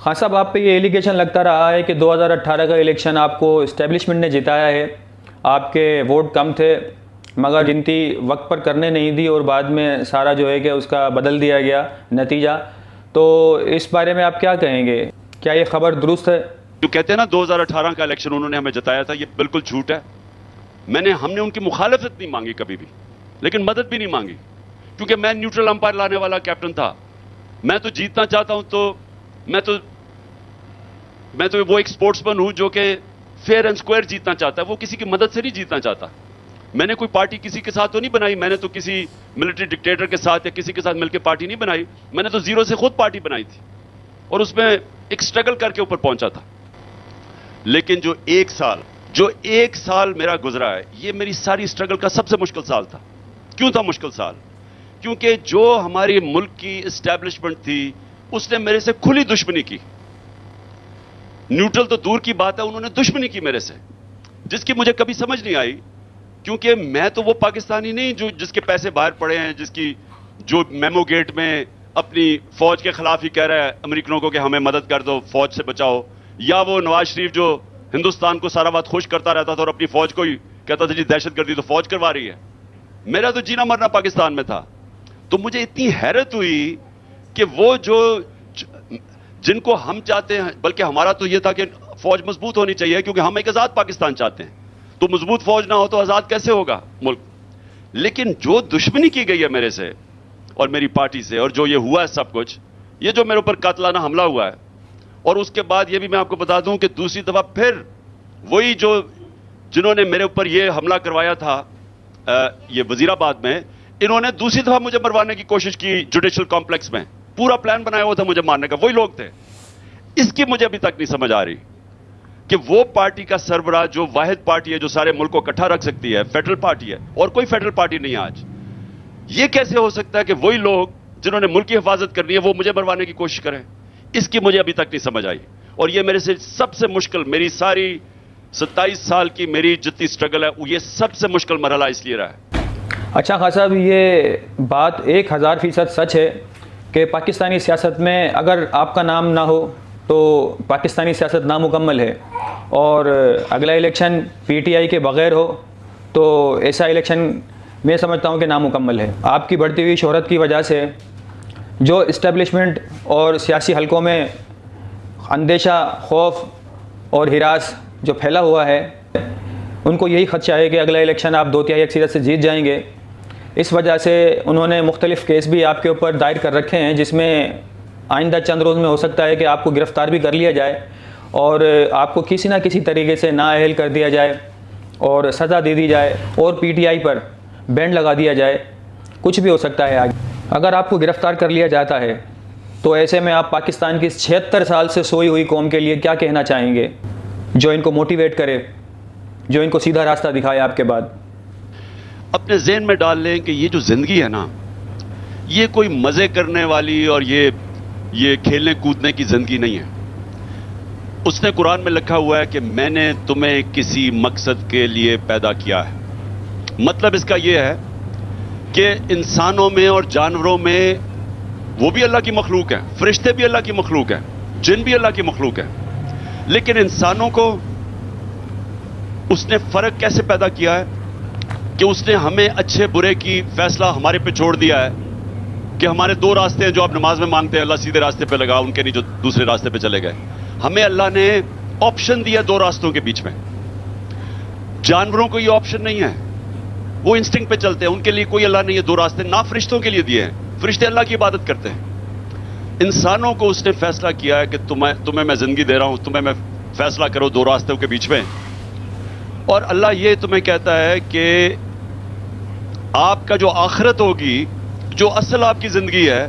हाँ साहब, आप पे ये एलिगेशन लगता रहा है कि 2018 का इलेक्शन आपको इस्टेब्लिशमेंट ने जिताया है। आपके वोट कम थे मगर गिनती वक्त पर करने नहीं दी और बाद में सारा जो है कि उसका बदल दिया गया नतीजा। तो इस बारे में आप क्या कहेंगे, क्या ये खबर दुरुस्त है? जो कहते हैं ना 2018 का इलेक्शन उन्होंने हमें जिताया था, ये बिल्कुल झूठ है। हमने उनकी मुखालफत नहीं मांगी कभी भी, लेकिन मदद भी नहीं मांगी, क्योंकि मैं न्यूट्रल अंपायर लाने वाला कैप्टन था। मैं तो जीतना चाहता हूं, तो मैं तो वो एक स्पोर्ट्समैन हूं जो कि फेयर एंड स्क्वायर जीतना चाहता है, वो किसी की मदद से नहीं जीतना चाहता। मैंने कोई पार्टी किसी के साथ तो नहीं बनाई, मैंने तो किसी मिलिट्री डिक्टेटर के साथ या किसी के साथ मिलकर पार्टी नहीं बनाई। मैंने तो जीरो से खुद पार्टी बनाई थी और उसमें एक स्ट्रगल करके ऊपर पहुंचा था। लेकिन जो एक साल मेरा गुजरा है, ये मेरी सारी स्ट्रगल का सबसे मुश्किल साल था। क्यों था मुश्किल साल? क्योंकि जो हमारी मुल्क की एस्टैब्लिशमेंट थी उसने मेरे से खुली दुश्मनी की। न्यूट्रल तो दूर की बात है, उन्होंने दुश्मनी की मेरे से, जिसकी मुझे कभी समझ नहीं आई। क्योंकि मैं तो वो पाकिस्तानी नहीं जो जिसके पैसे बाहर पड़े हैं, जो मेमो गेट में अपनी फौज के खिलाफ ही कह रहा है अमेरिकनों को कि हमें मदद कर दो, फौज से बचाओ, या वो नवाज शरीफ जो हिंदुस्तान को सारा बात खुश करता रहता था और अपनी फौज को ही कहता था जी दहशतगर्दी तो फौज करवा रही है। मेरा तो जीना मरना पाकिस्तान में था। तो मुझे इतनी हैरत हुई कि वो जिनको हम चाहते हैं, बल्कि हमारा तो यह था कि फौज मजबूत होनी चाहिए, क्योंकि हम एक आजाद पाकिस्तान चाहते हैं। तो मजबूत फौज ना हो तो आजाद कैसे होगा मुल्क? लेकिन जो दुश्मनी की गई है मेरे से और मेरी पार्टी से, और जो ये हुआ है सब कुछ, ये जो मेरे ऊपर कातलाना हमला हुआ है, और उसके बाद ये भी मैं आपको बता दूं कि दूसरी दफा फिर वही जिन्होंने मेरे ऊपर ये हमला करवाया था ये वजीराबाद में, इन्होंने दूसरी दफा मुझे मरवाने की कोशिश की जुडिशियल कॉम्प्लेक्स में। पूरा प्लान बनाया हुआ था मुझे मारने का, वही लोग थे। इसकी मुझे अभी तक नहीं समझ आ रही कि वो पार्टी का सरबराह जो वाहिद पार्टी है जो सारे मुल्क को इकट्ठा रख सकती है, फेडरल पार्टी है, और कोई फेडरल पार्टी नहीं है आज। ये कैसे हो सकता है कि वही लोग जिन्होंने मुल्क की हिफाजत करनी है वो मुझे मरवाने की कोशिश करें? इसकी मुझे अभी तक नहीं समझ आई। और ये मेरे से सबसे मुश्किल, मेरी सारी 27 साल की मेरी जितनी स्ट्रगल है, ये सबसे मुश्किल मरहला इसलिए रहा है। अच्छा खान साहब, ये बात 1000% सच है कि पाकिस्तानी सियासत में अगर आपका नाम ना हो तो पाकिस्तानी सियासत नामुकम्मल है, और अगला इलेक्शन पीटीआई के बगैर हो तो ऐसा इलेक्शन मैं समझता हूं कि नामुकम्मल है। आपकी बढ़ती हुई शोहरत की वजह से जो इस्टेब्लिशमेंट और सियासी हलकों में अंदेशा, खौफ और हिरास जो फैला हुआ है, उनको यही खदशा है कि अगला इलेक्शन आप 2/3 अक्सरियत से जीत जाएंगे। इस वजह से उन्होंने मुख्तलिफ़ केस भी आपके ऊपर दायर कर रखे हैं, जिसमें आइंदा चंद रोज़ में हो सकता है कि आपको गिरफ़्तार भी कर लिया जाए और आपको किसी ना किसी तरीके से नाअहल कर दिया जाए और सज़ा दे दी जाए और पीटीआई पर बैंड लगा दिया जाए। कुछ भी हो सकता है आगे। अगर आपको गिरफ़्तार कर लिया जाता है तो ऐसे में आप पाकिस्तान की 76 साल से सोई हुई कौम के लिए क्या कहना चाहेंगे, जो इनको मोटिवेट करे, जो इनको सीधा रास्ता दिखाए आपके बाद? अपने ज़हन में डाल लें कि ये जो ज़िंदगी है ना, ये कोई मज़े करने वाली और ये खेलने कूदने की ज़िंदगी नहीं है। उसने कुरान में लिखा हुआ है कि मैंने तुम्हें किसी मकसद के लिए पैदा किया है। मतलब इसका यह है कि इंसानों में और जानवरों में वो भी अल्लाह की मखलूक है, फरिश्ते भी अल्लाह की मखलूक है, जिन भी अल्लाह की मखलूक है। लेकिन इंसानों को उसने फ़र्क कैसे पैदा किया है कि उसने हमें अच्छे बुरे की फैसला हमारे पे छोड़ दिया है कि हमारे 2 रास्ते हैं जो आप नमाज में मांगते हैं, अल्लाह सीधे रास्ते पे लगा, उनके नहीं जो दूसरे रास्ते पे चले गए। हमें अल्लाह ने ऑप्शन दिया 2 रास्तों के बीच में। जानवरों को ये ऑप्शन नहीं है, वो इंस्टिंक्ट पे चलते हैं, उनके लिए कोई अल्लाह ने ये 2 रास्ते ना फरिश्तों के लिए दिए हैं। फरिश्ते अल्लाह की इबादत करते हैं। इंसानों को उसने फैसला किया है कि तुम्हें मैं जिंदगी दे रहा हूं, तुम्हें मैं फैसला करो 2 रास्तों के बीच में। और अल्लाह ये तुम्हें कहता है कि आपका जो आखिरत होगी, जो असल आपकी जिंदगी है,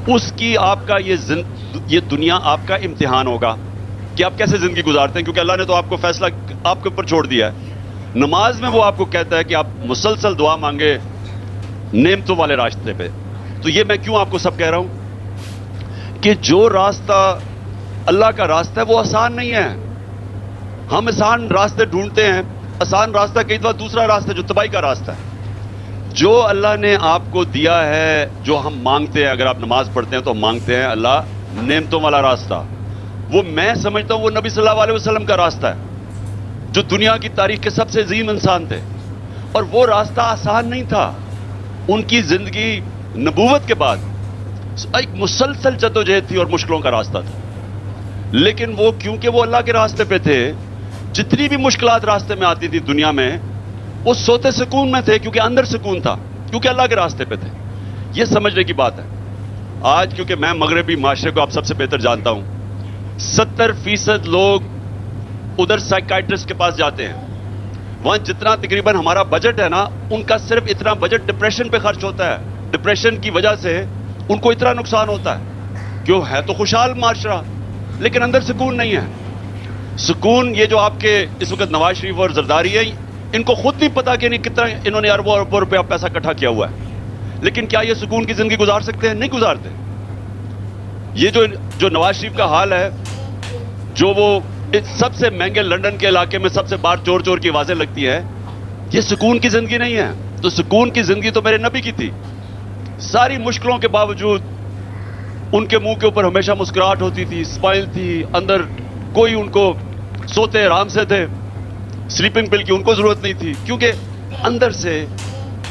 उसकी आपका ये दुनिया आपका इम्तिहान होगा कि आप कैसे जिंदगी गुजारते हैं, क्योंकि अल्लाह ने तो आपको फैसला आपके ऊपर छोड़ दिया है। नमाज में वो आपको कहता है कि आप मुसलसल दुआ मांगे नेमतों वाले रास्ते पे। तो ये मैं क्यों आपको सब कह रहा हूं कि जो रास्ता अल्लाह का रास्ता है वो आसान नहीं है। हम आसान रास्ते ढूंढते हैं, आसान रास्ता कई दफा दूसरा रास्ता जो तबाही का रास्ता है। जो अल्लाह ने आपको दिया है, जो हम मांगते हैं, अगर आप नमाज पढ़ते हैं तो हम मांगते हैं अल्लाह नेमतों वाला रास्ता, वो मैं समझता हूं वो नबी सल्लल्लाहु अलैहि वसल्लम का रास्ता है, जो दुनिया की तारीख के सबसे अजीम इंसान थे। और वो रास्ता आसान नहीं था। उनकी जिंदगी नबूवत के बाद एक मुसलसल जद्दोजहद थी और मुश्किलों का रास्ता था। लेकिन वो क्योंकि वो अल्लाह के रास्ते पे थे, जितनी भी मुश्किलात रास्ते में आती थी दुनिया में, वो सोते सुकून में थे, क्योंकि अंदर सुकून था, क्योंकि अल्लाह के रास्ते पे थे। ये समझने की बात है। आज क्योंकि मैं मगरबी माशरे को आप सबसे बेहतर जानता हूं, 70% लोग उधर साइकाइट्रिस्ट के पास जाते हैं। वहां जितना तकरीबन हमारा बजट है ना, उनका सिर्फ इतना बजट डिप्रेशन पे खर्च होता है। डिप्रेशन की वजह से उनको इतना नुकसान होता है। क्यों? है तो खुशहाल माशरा, लेकिन अंदर सुकून नहीं है। सुकून ये जो आपके इस वक्त नवाज शरीफ और जरदारी है, इनको खुद नहीं पता कि नहीं कितना इन्होंने अरबों अरबों रुपया पैसा इकट्ठा किया हुआ है, लेकिन क्या ये सुकून की जिंदगी गुजार सकते हैं? नहीं गुजारते। ये जो नवाज शरीफ का हाल है, जो वो सबसे महंगे लंदन के इलाके में सबसे बाहर चोर चोर की आवाजें लगती है, ये सुकून की जिंदगी नहीं है। तो सुकून की जिंदगी तो मेरे नबी की थी। सारी मुश्किलों के बावजूद उनके मुंह के ऊपर हमेशा मुस्कुराहट होती थी, स्माइल थी, अंदर कोई उनको सोते आराम से थे, स्लीपिंग पिल की उनको जरूरत नहीं थी, क्योंकि अंदर से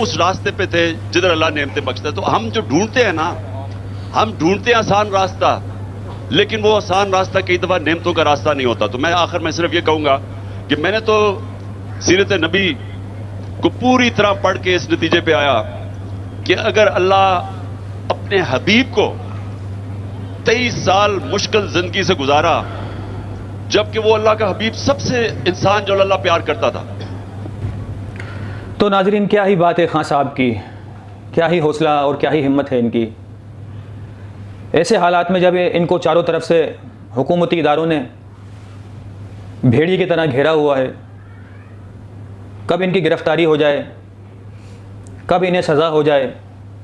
उस रास्ते पे थे जिधर अल्लाह नेमतें बख्शता है। तो हम जो ढूंढते हैं ना, हम ढूंढते हैं आसान रास्ता, लेकिन वो आसान रास्ता कई दफा नेमतों का रास्ता नहीं होता। तो मैं आखिर में सिर्फ ये कहूंगा कि मैंने तो सीरत नबी को पूरी तरह पढ़ के इस नतीजे पे आया कि अगर अल्लाह अपने हबीब को 23 साल मुश्किल जिंदगी से गुजारा, जबकि वो अल्लाह का हबीब सबसे इंसान जो अल्लाह प्यार करता था। तो नाजरीन, क्या ही बात है खान साहब की, क्या ही हौसला और क्या ही हिम्मत है इनकी। ऐसे हालात में जब इनको चारों तरफ से हुकूमती इदारों ने भेड़िए की तरह घेरा हुआ है, कब इनकी गिरफ्तारी हो जाए, कब इन्हें सज़ा हो जाए,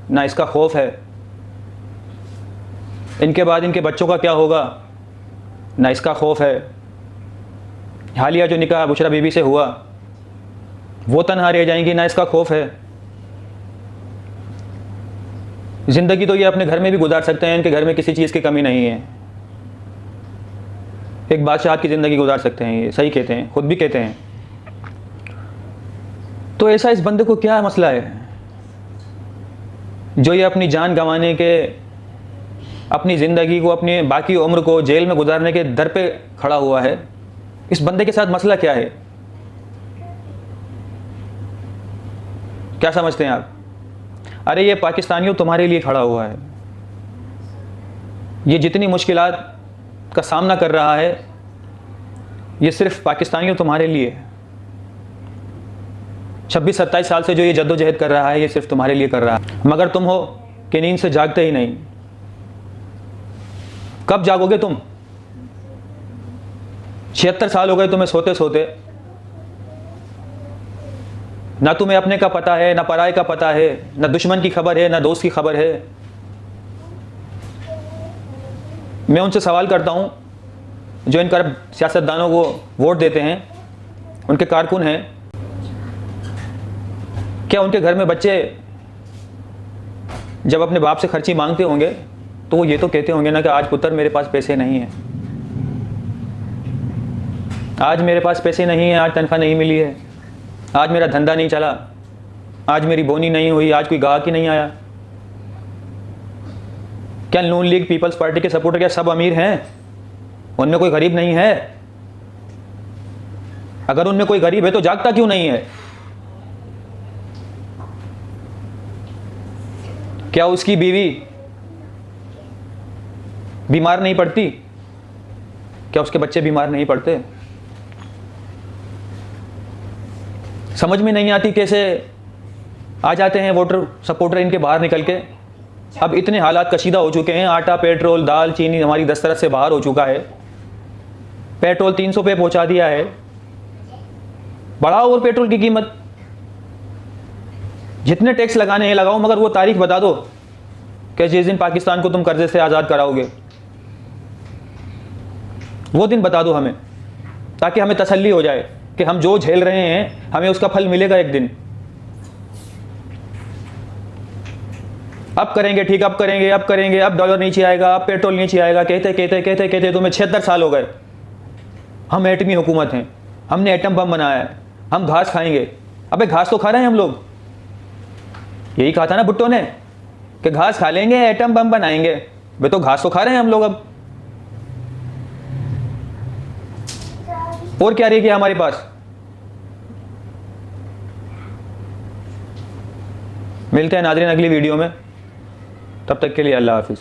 ना इसका खौफ है। इनके बाद इनके बच्चों का क्या होगा, ना इसका खौफ है। हालिया जो निकाह बुशरा बीबी से हुआ, वो तनहा रह जाएंगी, ना इसका खौफ है। ज़िंदगी तो ये अपने घर में भी गुजार सकते हैं, इनके घर में किसी चीज़ की कमी नहीं है। एक बादशाह की ज़िंदगी गुजार सकते हैं, ये सही कहते हैं, खुद भी कहते हैं। तो ऐसा इस बंदे को क्या मसला है जो ये अपनी जान गंवाने के, अपनी ज़िंदगी को, अपनी बाकी उम्र को जेल में गुजारने के दर पे खड़ा हुआ है? इस बंदे के साथ मसला क्या है? क्या समझते हैं आप? अरे ये पाकिस्तानियों तुम्हारे लिए खड़ा हुआ है। ये जितनी मुश्किलात का सामना कर रहा है, ये सिर्फ पाकिस्तानियों तुम्हारे लिए। 26-27 साल से जो ये जद्दोजहद कर रहा है, ये सिर्फ तुम्हारे लिए कर रहा है। मगर तुम हो कि नींद से जागते ही नहीं। कब जागोगे तुम? 76 साल हो गए तुम्हें सोते सोते। ना तुम्हें अपने का पता है, ना पराये का पता है, ना दुश्मन की खबर है, ना दोस्त की खबर है। मैं उनसे सवाल करता हूं जो इन करप्ट सियासतदानों को वोट देते हैं, उनके कारकुन हैं, क्या उनके घर में बच्चे जब अपने बाप से खर्ची मांगते होंगे तो वो ये तो कहते होंगे ना कि आज पुत्र मेरे पास पैसे नहीं हैं, आज मेरे पास पैसे नहीं हैं, आज तनख्वाह नहीं मिली है, आज मेरा धंधा नहीं चला, आज मेरी बोनी नहीं हुई, आज कोई गाहक ही नहीं आया। क्या नून लीग पीपल्स पार्टी के सपोर्टर क्या सब अमीर हैं? उनमें कोई गरीब नहीं है? अगर उनमें कोई गरीब है तो जागता क्यों नहीं है? क्या उसकी बीवी बीमार नहीं पड़ती? क्या उसके बच्चे बीमार नहीं पड़ते? समझ में नहीं आती कैसे आ जाते हैं वोटर सपोर्टर इनके बाहर निकल के। अब इतने हालात कशीदा हो चुके हैं, आटा, पेट्रोल, दाल, चीनी हमारी दस्तरस से बाहर हो चुका है। पेट्रोल 300 पे पहुंचा दिया है। बढ़ाओ और पेट्रोल की कीमत, जितने टैक्स लगाने हैं लगाओ, मगर वो तारीख बता दो कि जिस दिन पाकिस्तान को तुम कर्जे से आज़ाद कराओगे, वो दिन बता दो हमें, ताकि हमें तसल्ली हो जाए कि हम जो झेल रहे हैं हमें उसका फल मिलेगा एक दिन। अब करेंगे ठीक, अब करेंगे, अब करेंगे, अब डॉलर नीचे आएगा, अब पेट्रोल नीचे आएगा, कहते कहते कहते कहते तुम्हें 76 साल हो गए। हम एटमी हुकूमत हैं, हमने एटम बम बनाया है, हम घास खाएंगे। अबे घास तो खा रहे हैं हम लोग, यही कहा था ना भुट्टो ने कि घास खा लेंगे एटम बम बनाएंगे। वे तो घास तो खा रहे हैं हम लोग अब, और क्या रह गया हमारे पास। मिलते हैं नाज़रीन अगली वीडियो में, तब तक के लिए अल्लाह हाफिज़।